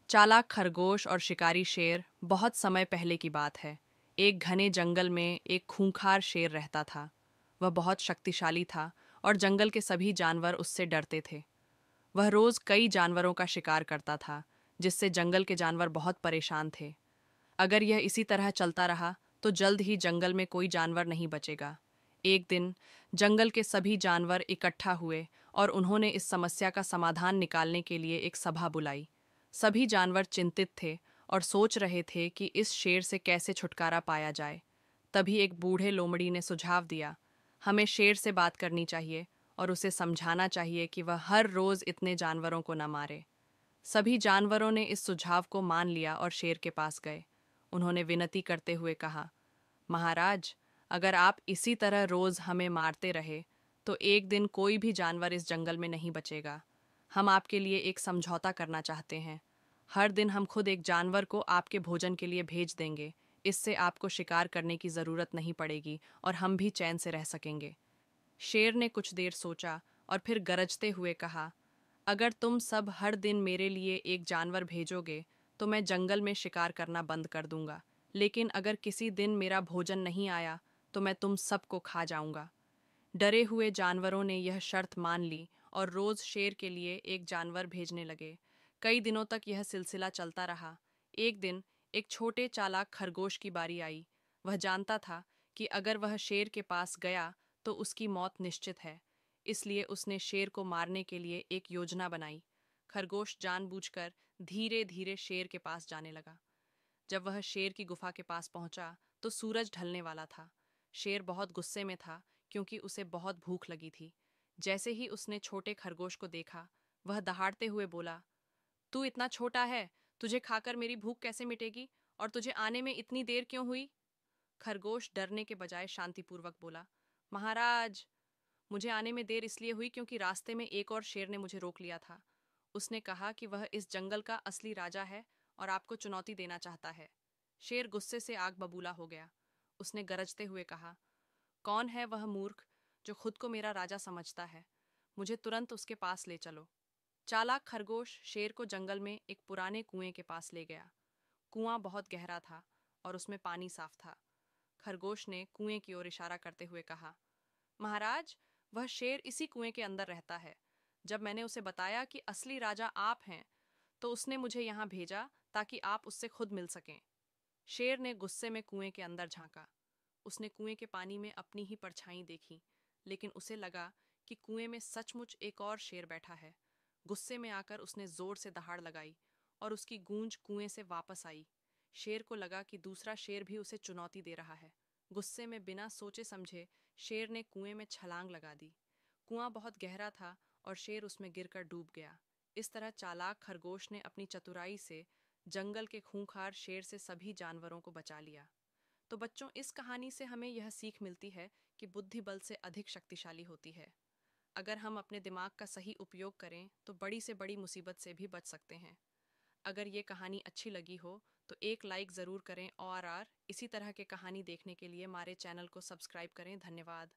चालाक खरगोश और शिकारी शेर। बहुत समय पहले की बात है। एक घने जंगल में एक खूंखार शेर रहता था। वह बहुत शक्तिशाली था और जंगल के सभी जानवर उससे डरते थे। वह रोज कई जानवरों का शिकार करता था, जिससे जंगल के जानवर बहुत परेशान थे। अगर यह इसी तरह चलता रहा तो जल्द ही जंगल में कोई जानवर नहीं बचेगा। एक दिन जंगल के सभी जानवर इकट्ठा हुए और उन्होंने इस समस्या का समाधान निकालने के लिए एक सभा बुलाई। सभी जानवर चिंतित थे और सोच रहे थे कि इस शेर से कैसे छुटकारा पाया जाए। तभी एक बूढ़े लोमड़ी ने सुझाव दिया, हमें शेर से बात करनी चाहिए और उसे समझाना चाहिए कि वह हर रोज इतने जानवरों को न मारे। सभी जानवरों ने इस सुझाव को मान लिया और शेर के पास गए। उन्होंने विनती करते हुए कहा, महाराज, अगर आप इसी तरह रोज हमें मारते रहे तो एक दिन कोई भी जानवर इस जंगल में नहीं बचेगा। हम आपके लिए एक समझौता करना चाहते हैं। हर दिन हम खुद एक जानवर को आपके भोजन के लिए भेज देंगे। इससे आपको शिकार करने की जरूरत नहीं पड़ेगी और हम भी चैन से रह सकेंगे। शेर ने कुछ देर सोचा और फिर गरजते हुए कहा, अगर तुम सब हर दिन मेरे लिए एक जानवर भेजोगे तो मैं जंगल में शिकार करना बंद कर दूंगा। लेकिन अगर किसी दिन मेरा भोजन नहीं आया तो मैं तुम सबको खा जाऊंगा। डरे हुए जानवरों ने यह शर्त मान ली और रोज शेर के लिए एक जानवर भेजने लगे। कई दिनों तक यह सिलसिला चलता रहा। एक दिन एक छोटे चालाक खरगोश की बारी आई। वह जानता था कि अगर वह शेर के पास गया तो उसकी मौत निश्चित है। इसलिए उसने शेर को मारने के लिए एक योजना बनाई। खरगोश जानबूझकर धीरे धीरे शेर के पास जाने लगा। जब वह शेर की गुफा के पास पहुंचा तो सूरज ढलने वाला था। शेर बहुत गुस्से में था क्योंकि उसे बहुत भूख लगी थी। जैसे ही उसने छोटे खरगोश को देखा, वह दहाड़ते हुए बोला, तू इतना छोटा है, तुझे खाकर मेरी भूख कैसे मिटेगी और तुझे आने में इतनी देर क्यों हुई? खरगोश डरने के बजाय शांतिपूर्वक बोला, महाराज, मुझे आने में देर इसलिए हुई क्योंकि रास्ते में एक और शेर ने मुझे रोक लिया था। उसने कहा कि वह इस जंगल का असली राजा है और आपको चुनौती देना चाहता है। शेर गुस्से से आग बबूला हो गया। उसने गरजते हुए कहा, कौन है वह मूर्ख जो खुद को मेरा राजा समझता है? मुझे तुरंत उसके पास ले चलो। चालाक खरगोश शेर को जंगल में एक पुराने कुएं के पास ले गया। कुआं बहुत गहरा था और उसमें पानी साफ था। खरगोश ने कुएं की ओर इशारा करते हुए कहा, महाराज, वह शेर इसी कुएं के अंदर रहता है। जब मैंने उसे बताया कि असली राजा आप हैं तो उसने मुझे यहाँ भेजा ताकि आप उससे खुद मिल सकें। शेर ने गुस्से में कुएं के अंदर झांका। उसने कुएं के पानी में अपनी ही परछाई देखी, लेकिन उसे लगा कि कुएं में सचमुच एक और शेर बैठा है। गुस्से में आकर उसने जोर से दहाड़ लगाई और उसकी गूंज कुएं से वापस आई। शेर को लगा कि दूसरा शेर भी उसे चुनौती दे रहा है। गुस्से में बिना सोचे समझे शेर ने कुएं में छलांग लगा दी। कुआं बहुत गहरा था और शेर उसमें गिरकर डूब गया। इस तरह चालाक खरगोश ने अपनी चतुराई से जंगल के खूंखार शेर से सभी जानवरों को बचा लिया। तो बच्चों, इस कहानी से हमें यह सीख मिलती है कि बुद्धि बल से अधिक शक्तिशाली होती है। अगर हम अपने दिमाग का सही उपयोग करें तो बड़ी से बड़ी मुसीबत से भी बच सकते हैं। अगर ये कहानी अच्छी लगी हो तो एक लाइक ज़रूर करें और इसी तरह के कहानी देखने के लिए हमारे चैनल को सब्सक्राइब करें। धन्यवाद।